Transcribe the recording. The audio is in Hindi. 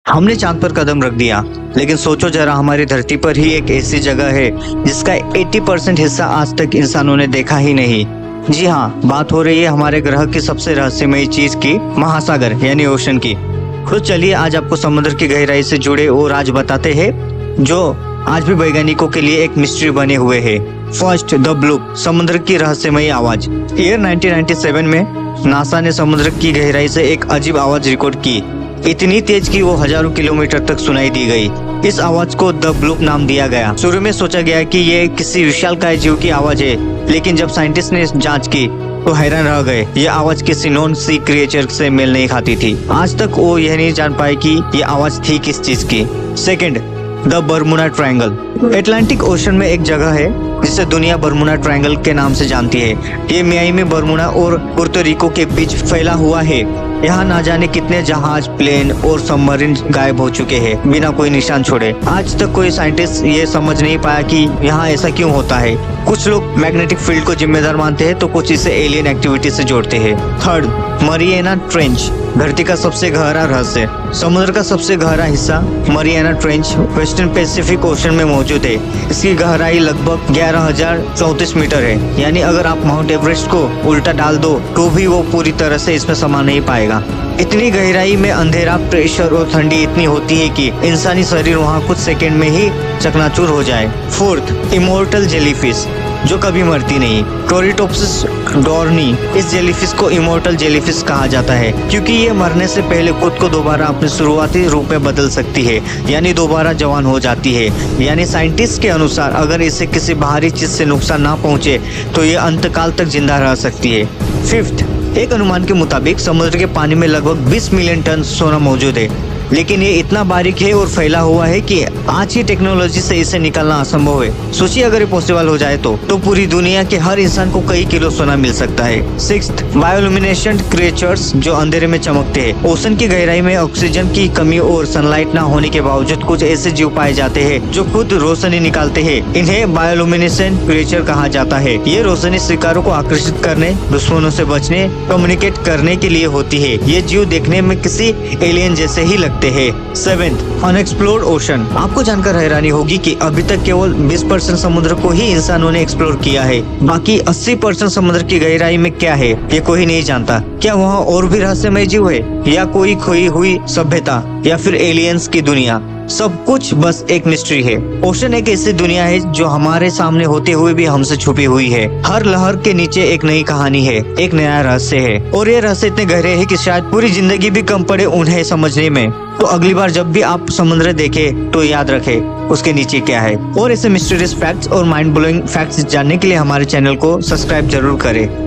हमने चांद पर कदम रख दिया, लेकिन सोचो जरा, हमारी धरती पर ही एक ऐसी जगह है जिसका 80% हिस्सा आज तक इंसानों ने देखा ही नहीं। जी हाँ, बात हो रही है हमारे ग्रह की सबसे रहस्यमयी चीज की, महासागर यानी ओशन की। तो चलिए आज आपको समुद्र की गहराई से जुड़े वो राज बताते हैं जो आज भी वैज्ञानिकों के लिए एक मिस्ट्री बने हुए है। फर्स्ट, द ब्लूप, समुद्र की रहस्यमयी आवाज। ईयर 1997 में नासा ने समुद्र की गहराई से एक अजीब आवाज रिकॉर्ड की, इतनी तेज कि वो हजारों किलोमीटर तक सुनाई दी गई। इस आवाज को द ब्लूप नाम दिया गया। शुरू में सोचा गया कि ये किसी विशालकाय जीव की आवाज है, लेकिन जब साइंटिस्ट ने जांच की तो हैरान रह गए। ये आवाज किसी नॉन सी क्रिएचर से मेल नहीं खाती थी। आज तक वो यह नहीं जान पाए कि ये आवाज थी किस चीज की। Second, the Bermuda triangle. Atlantic ocean में एक जगह है जिसे दुनिया बर्मुडा ट्रायंगल के नाम से जानती है। ये मियामी, बर्मुडा और पुर्तो रिको के बीच फैला हुआ है। यहाँ ना जाने कितने जहाज, प्लेन और सबमरीन गायब हो चुके हैं बिना कोई निशान छोड़े। आज तक कोई साइंटिस्ट ये समझ नहीं पाया कि यहाँ ऐसा क्यों होता है। कुछ लोग मैग्नेटिक फील्ड को जिम्मेदार मानते हैं तो कुछ इसे एलियन एक्टिविटी से जोड़ते हैं। थर्ड, मरियाना ट्रेंच, धरती का सबसे गहरा रहस्य। समुद्र का सबसे गहरा हिस्सा Mariana trench western Pacific ocean में मौजूद है। इसकी गहराई लगभग 11,034 मीटर है, यानी अगर आप माउंट एवरेस्ट को उल्टा डाल दो तो भी वो पूरी तरह से इसमें समा नहीं पाएगा। इतनी गहराई में अंधेरा, प्रेशर और ठंडी इतनी होती है कि इंसानी शरीर वहाँ कुछ सेकंड में ही चकनाचूर हो जाए। फोर्थ, इमोर्टल जेलीफिश, जो कभी मरती नहीं, कोरिटोप्सिस डोर्नी। इस जेलीफिश को इमोर्टल जेलीफिश कहा जाता है क्योंकि ये मरने से पहले खुद को दोबारा अपने शुरुआती रूप में बदल सकती है, यानी दोबारा जवान हो जाती है। यानी साइंटिस्ट के अनुसार अगर इसे किसी बाहरी चीज से नुकसान ना पहुंचे तो ये अंतकाल तक जिंदा रह सकती है। फिफ्थ, एक अनुमान के मुताबिक समुद्र के पानी में लगभग 20 मिलियन टन सोना मौजूद है, लेकिन ये इतना बारीक है और फैला हुआ है कि आज की टेक्नोलॉजी से इसे निकालना असंभव है। सोचिए अगर ये पॉसिबल हो जाए तो पूरी दुनिया के हर इंसान को कई किलो सोना मिल सकता है। सिक्स्थ, बायोल्यूमिनेसेंट क्रिएचर्स, जो अंधेरे में चमकते हैं। ओशन की गहराई में ऑक्सीजन की कमी और सनलाइट न होने के बावजूद कुछ ऐसे जीव पाए जाते हैं जो खुद रोशनी निकालते हैं। इन्हें बायोल्यूमिनेसेंट क्रिएचर कहा जाता है। ये रोशनी शिकारों को आकर्षित करने, दुश्मनों से बचने, कम्युनिकेट करने के लिए होती है। ये जीव देखने में किसी एलियन जैसे ही लगते हैं। Seventh, unexplored ocean. आपको जानकर हैरानी होगी कि अभी तक केवल 20% समुद्र को ही इंसानों ने एक्सप्लोर किया है। बाकी 80% समुद्र की गहराई में क्या है ये कोई नहीं जानता। क्या वहाँ और भी रहस्यमय जीव है, या कोई खोई हुई सभ्यता, या फिर एलियंस की दुनिया? सब कुछ बस एक मिस्ट्री है। ओशन एक ऐसी दुनिया है जो हमारे सामने होते हुए भी हमसे छुपी हुई है। हर लहर के नीचे एक नई कहानी है, एक नया रहस्य है, और ये रहस्य इतने गहरे हैं कि शायद पूरी जिंदगी भी कम पड़े उन्हें समझने में। तो अगली बार जब भी आप समुद्र देखें तो याद रखें उसके नीचे क्या है। और ऐसे मिस्टीरियस फैक्ट्स और माइंड ब्लोइंग फैक्ट्स जानने के लिए हमारे चैनल को सब्सक्राइब जरूर करें।